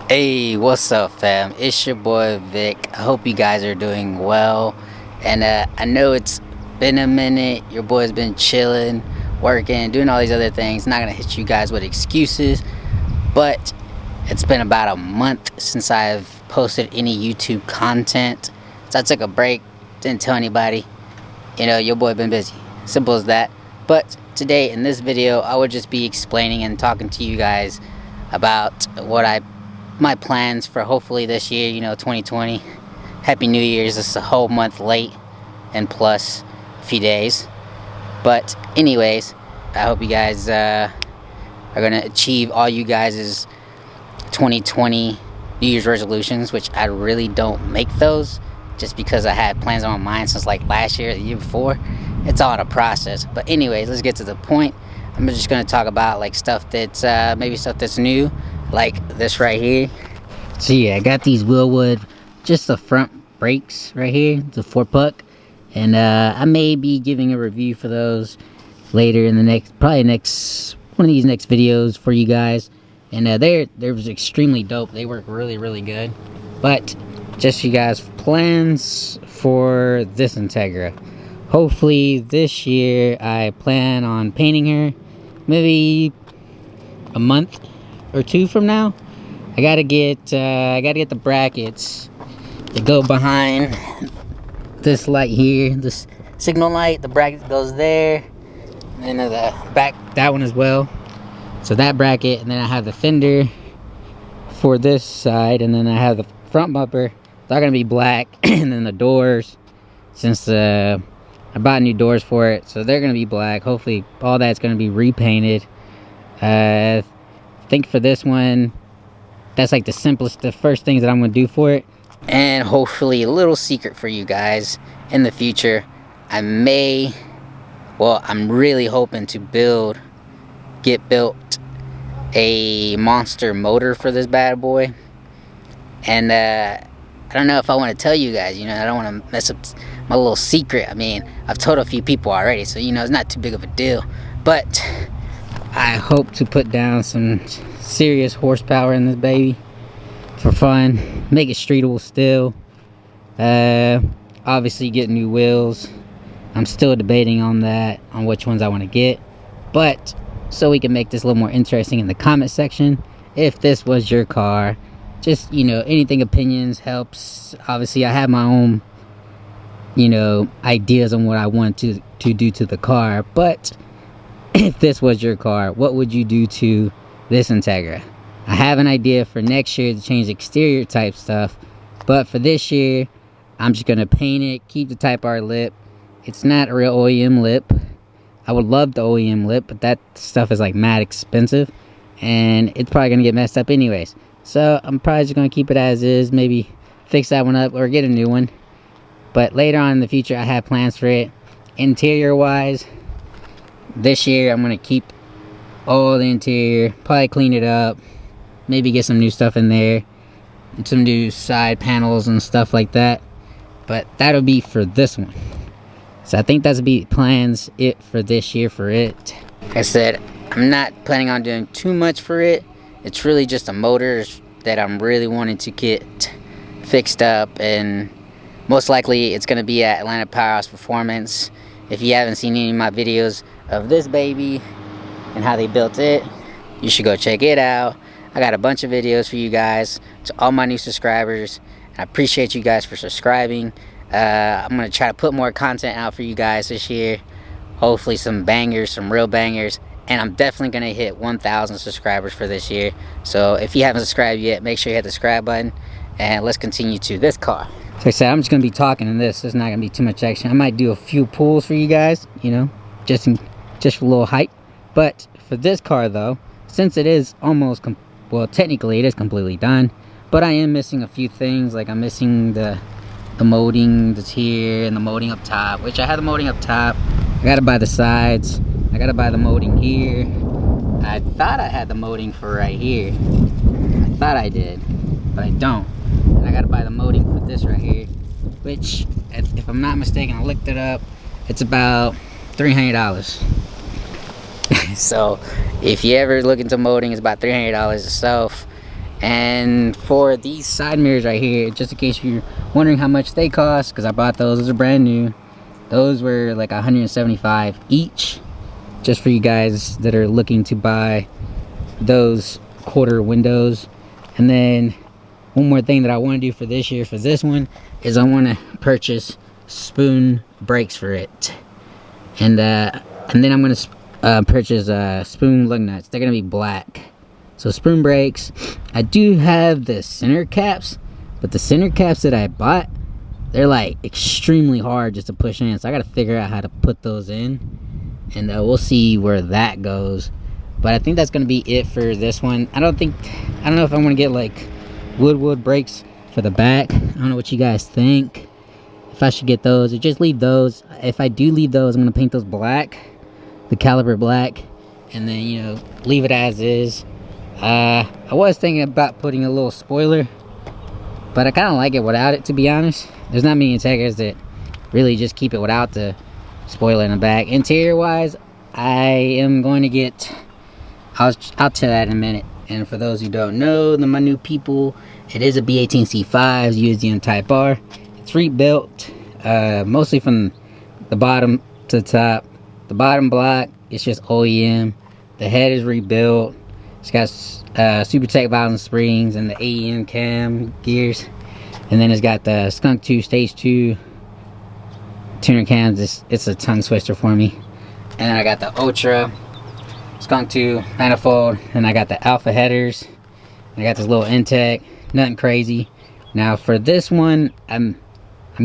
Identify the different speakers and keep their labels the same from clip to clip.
Speaker 1: Hey, what's up, fam? It's your boy Vic. I hope you guys are doing well. And I know it's been a minute. Your boy's been chilling, working, doing all these other things. Not gonna hit you guys with excuses, but it's been about a month since I've posted any YouTube content. So I took a break, didn't tell anybody. You know, your boy been busy. Simple as that. But today in this video, I would just be explaining and talking to you guys about my plans for hopefully this year, 2020. Happy New Year's. It's a whole month late and plus a few days. But anyways, I hope you guys are going to achieve all you guys' 2020 New Year's resolutions, which I really don't make those just because I had plans on my mind since like last year, the year before. It's all in a process. But anyways, let's get to the point. I'm just going to talk about like stuff that's maybe stuff that's new, like this right here. So yeah, I got these Wilwood, just the front brakes right here, the 4-puck, and I may be giving a review for those later in the probably next one of these next videos for you guys. And they're extremely dope. They work really good. But just you guys, plans for this Integra. Hopefully this year I plan on painting her maybe a month or two from now. I gotta get the brackets that go behind this light here, this signal light. The bracket goes there, and then the back, that one as well. So that bracket, and then I have the fender for this side, and then I have the front bumper. They're gonna be black, and then the doors, since I bought new doors for it, so they're gonna be black. Hopefully all that's gonna be repainted. I think for this one, that's like the first things that I'm gonna do for it. And hopefully, a little secret for you guys, in the future, I'm really hoping to get built a monster motor for this bad boy. And I don't know if I want to tell you guys, I don't want to mess up my little secret. I mean, I've told a few people already, so it's not too big of a deal. But I hope to put down some serious horsepower in this baby for fun, make it streetable still. Obviously get new wheels. I'm still debating on which ones I want to get, but so we can make this a little more interesting in the comment section, if this was your car, just anything, opinions helps. Obviously I have my own ideas on what I want to do to the car, but if this was your car, what would you do to this Integra? I have an idea for next year to change exterior type stuff, but for this year, I'm just gonna paint it, keep the Type R lip. It's not a real OEM lip. I would love the OEM lip, but that stuff is like mad expensive, and it's probably gonna get messed up anyways. So I'm probably just gonna keep it as is, maybe fix that one up or get a new one. But later on in the future, I have plans for it. Interior wise, this year I'm gonna keep all the interior, probably clean it up, maybe get some new stuff in there, and some new side panels and stuff like that. But that'll be for this one. So I think that's be plans it for this year for it. Like I said, I'm not planning on doing too much for it. It's really just a motor that I'm really wanting to get fixed up, and most likely it's gonna be at Atlanta Powerhouse Performance. If you haven't seen any of my videos of this baby and how they built it, you should go check it out. I got a bunch of videos for you guys, to all my new subscribers. I appreciate you guys for subscribing. I'm gonna try to put more content out for you guys this year. Hopefully some bangers, some real bangers. And I'm definitely gonna hit 1,000 subscribers for this year. So if you haven't subscribed yet, make sure you hit the subscribe button, and let's continue to this car. So I said, I'm just gonna be talking in this. There's not gonna be too much action. I might do a few pulls for you guys, just for a little hype. But for this car though, since it is almost technically it is completely done, but I am missing a few things. Like I'm missing the molding that's here, and the molding up top, which I have the molding up top. I gotta buy the sides. I gotta buy the molding here. I thought I had the molding for right here. I thought I did, but I don't. And I gotta buy the molding for this right here, which, if I'm not mistaken, I looked it up, it's about $300. So if you ever look into molding, it's about $300 itself. And for these side mirrors right here, just in case you're wondering how much they cost, because I bought those are brand new. Those were like 175 each, just for you guys that are looking to buy those quarter windows. And then one more thing that I want to do for this year, for this one, is I want to purchase spoon brakes for it. And then I'm going to purchase spoon lug nuts. They're going to be black. So spoon brakes. I do have the center caps, but the center caps that I bought, they're like extremely hard just to push in. So I got to figure out how to put those in, and we'll see where that goes. But I think that's going to be it for this one. I don't know if I'm going to get like Wilwood brakes for the back. I don't know what you guys think, if I should get those or just leave those. If I do leave those, I'm going to paint those black, the caliber black, and then, you know, leave it as is. I was thinking about putting a little spoiler, but I kind of like it without it, to be honest. There's not many Integras that really just keep it without the spoiler in the back. Interior wise, I am going to get, I'll tell that in a minute. And for those who don't know, my new people, it is a B18C5 USDM Type R. It's rebuilt, mostly from the bottom to the top. The bottom block, it's just OEM. The head is rebuilt. It's got Super Tech valves and springs and the AEM cam gears. And then it's got the Skunk 2 Stage 2 tuner cams. It's a tongue twister for me. And then I got the Ultra Skunk 2 manifold. And I got the Alpha headers. And I got this little Intech. Nothing crazy. Now for this one, I'm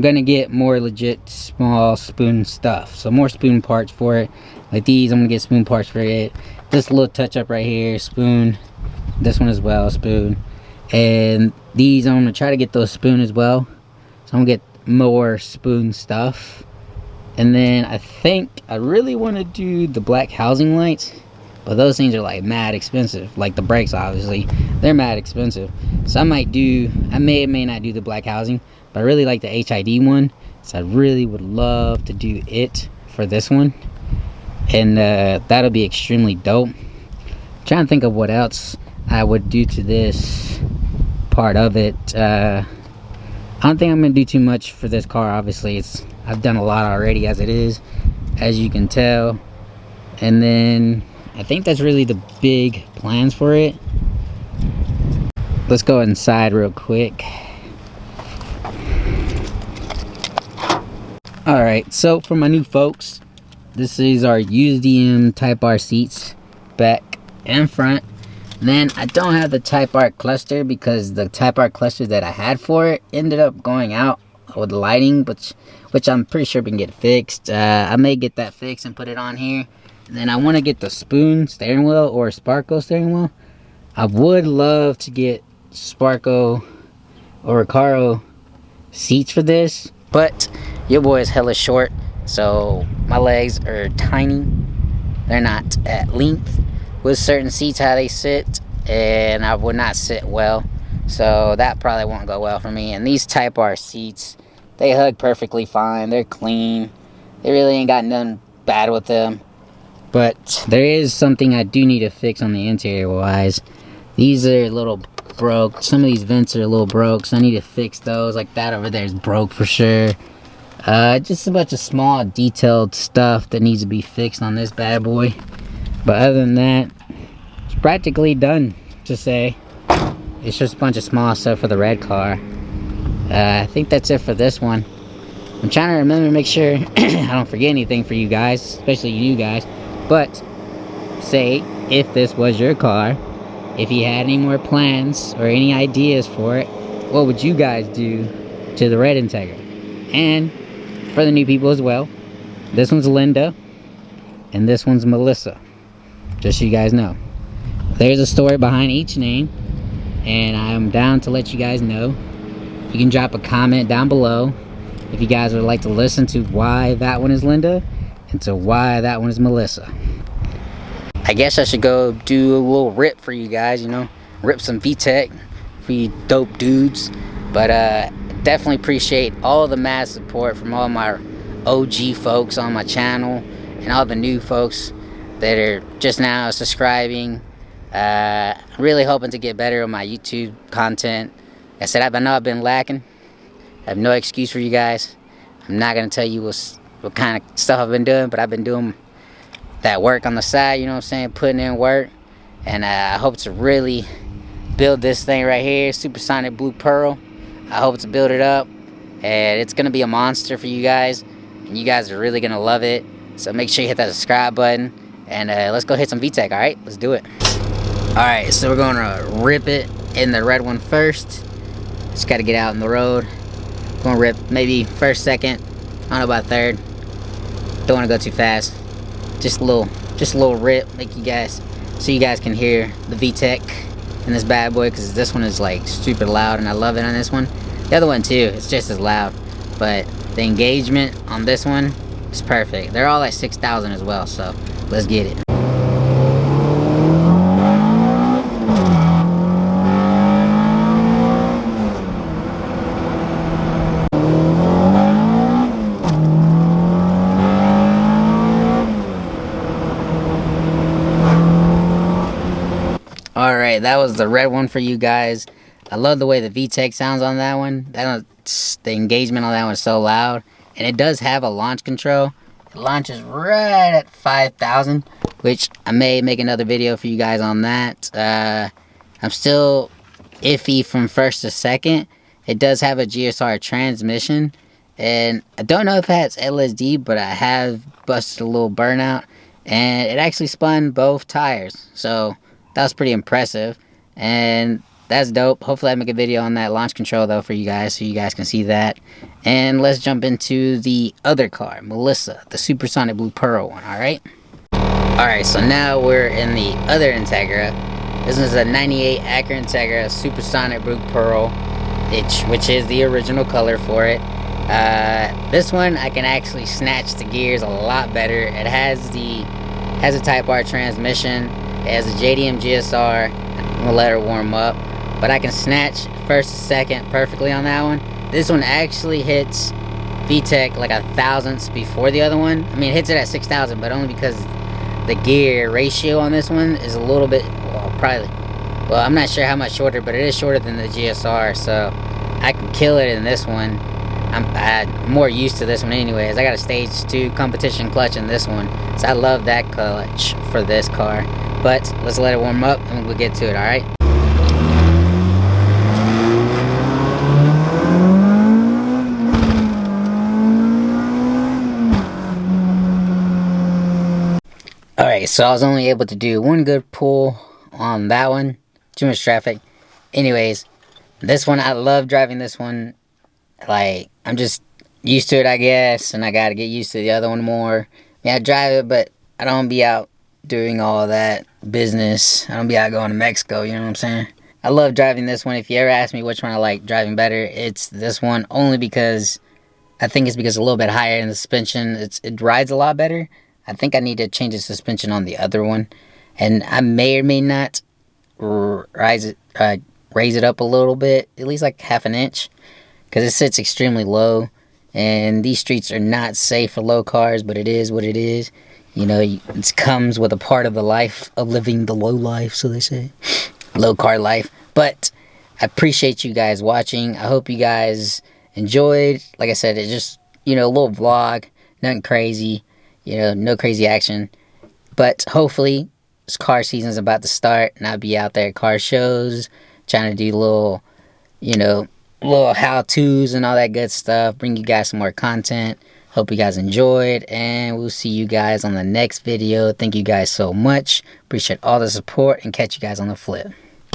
Speaker 1: gonna get more legit small spoon stuff. So more spoon parts for it. Like these, I'm gonna get spoon parts for it. This little touch up right here, spoon. This one as well, spoon. And these, I'm gonna try to get those spoon as well. So I'm gonna get more spoon stuff. And then I think I really want to do the black housing lights, but those things are like mad expensive. Like the brakes, obviously, they're mad expensive. So I may or may not do the black housing, but I really like the HID one. So I really would love to do it for this one. And that'll be extremely dope. I'm trying to think of what else I would do to this part of it. I don't think I'm gonna do too much for this car. Obviously, I've done a lot already as it is, as you can tell. And then I think that's really the big plans for it. Let's go inside real quick. Alright, so for my new folks, this is our USDM Type R seats, back and front. Then I don't have the Type R cluster because the Type R cluster that I had for it ended up going out with lighting, which I'm pretty sure we can get fixed. I may get that fixed and put it on here. And then I want to get the spoon steering wheel or Sparco steering wheel. I would love to get Sparco or Recaro seats for this, but your boy is hella short, so my legs are tiny. They're not at length with certain seats how they sit, and I would not sit well, so that probably won't go well for me. And these Type R seats, they hug perfectly fine. They're clean. They really ain't got nothing bad with them. But there is something I do need to fix on the interior wise. These are a little broke. Some of these vents are a little broke, so I need to fix those. Like that over there is broke for sure. Just a bunch of small detailed stuff that needs to be fixed on this bad boy. But other than that, it's practically done, to say. It's just a bunch of small stuff for the red car. I think that's it for this one. I'm trying to remember to make sure I don't forget anything for you guys, especially you guys. But say if this was your car, if you had any more plans or any ideas for it, what would you guys do to the red Integra? And for the new people as well, this one's Linda and this one's Melissa, just so you guys know. There's a story behind each name, and I'm down to let you guys know. You can drop a comment down below if you guys would like to listen to why that one is Linda and to why that one is Melissa. I guess I should go do a little rip for you guys, you know, rip some VTEC for you dope dudes. But definitely appreciate all the mad support from all my OG folks on my channel and all the new folks that are just now subscribing. I'm really hoping to get better on my YouTube content. Like I said, I know I've been lacking. I have no excuse for you guys. I'm not gonna tell you what kind of stuff I've been doing, but I've been doing that work on the side, you know what I'm saying, putting in work. And I hope to really build this thing right here, Supersonic Blue Pearl. I hope to build it up, and it's gonna be a monster for you guys, and you guys are really gonna love it. So make sure you hit that subscribe button, and let's go hit some VTEC. All right, let's do it. All right, so we're gonna rip it in the red one first. Just gotta get out on the road. Gonna rip maybe first, second, I don't know about third. Don't wanna go too fast. Just a little rip, make you guys, so you guys can hear the VTEC in this bad boy, because this one is like super loud and I love it on this one. The other one too, it's just as loud, but the engagement on this one is perfect. They're all like 6,000 as well, so let's get it. Alright, that was the red one for you guys. I love the way the VTEC sounds on that one. The engagement on that one is so loud. And it does have a launch control. It launches right at 5,000, which I may make another video for you guys on that. I'm still iffy from first to second. It does have a GSR transmission. And I don't know if it has LSD, but I have busted a little burnout. And it actually spun both tires. So that was pretty impressive, and that's dope. Hopefully I make a video on that launch control though for you guys, so you guys can see that. And let's jump into the other car, Melissa, the Supersonic Blue Pearl one. Alright, so now we're in the other Integra. This is a 98 Acura Integra Supersonic Blue Pearl, which is the original color for it. This one I can actually snatch the gears a lot better. It has a Type R transmission. It has a JDM GSR. I'm gonna let her warm up, but I can snatch first and second perfectly on that one. This one actually hits VTEC like 1,000ths before the other one. I mean, it hits it at 6,000, but only because the gear ratio on this one is a little bit, well, I'm not sure how much shorter, but it is shorter than the GSR, so I can kill it in this one. I'm more used to this one anyways. I got a stage 2 competition clutch in this one, so I love that clutch for this car. But let's let it warm up and we'll get to it, alright? Alright, so I was only able to do one good pull on that one. Too much traffic. Anyways, this one, I love driving this one. Like, I'm just used to it, I guess, and I gotta get used to the other one more. I mean, I drive it, but I don't be out doing all that business. I don't be out going to Mexico, you know what I'm saying? I love driving this one. If you ever ask me which one I like driving better, it's this one, only because I think it's because it's a little bit higher in the suspension. It rides a lot better. I think I need to change the suspension on the other one, and I may or may not raise it up a little bit, at least like half an inch, because it sits extremely low, and these streets are not safe for low cars, but it is what it is. You know, it comes with a part of the life of living the low life, so they say. Low car life. But I appreciate you guys watching. I hope you guys enjoyed. Like I said, it's just, you know, a little vlog. Nothing crazy. You know, no crazy action. But hopefully, this car season is about to start, and I'll be out there at car shows, trying to do little, you know, little how-tos and all that good stuff. Bring you guys some more content. Hope you guys enjoyed, and we'll see you guys on the next video. Thank you guys so much. Appreciate all the support, and catch you guys on the flip.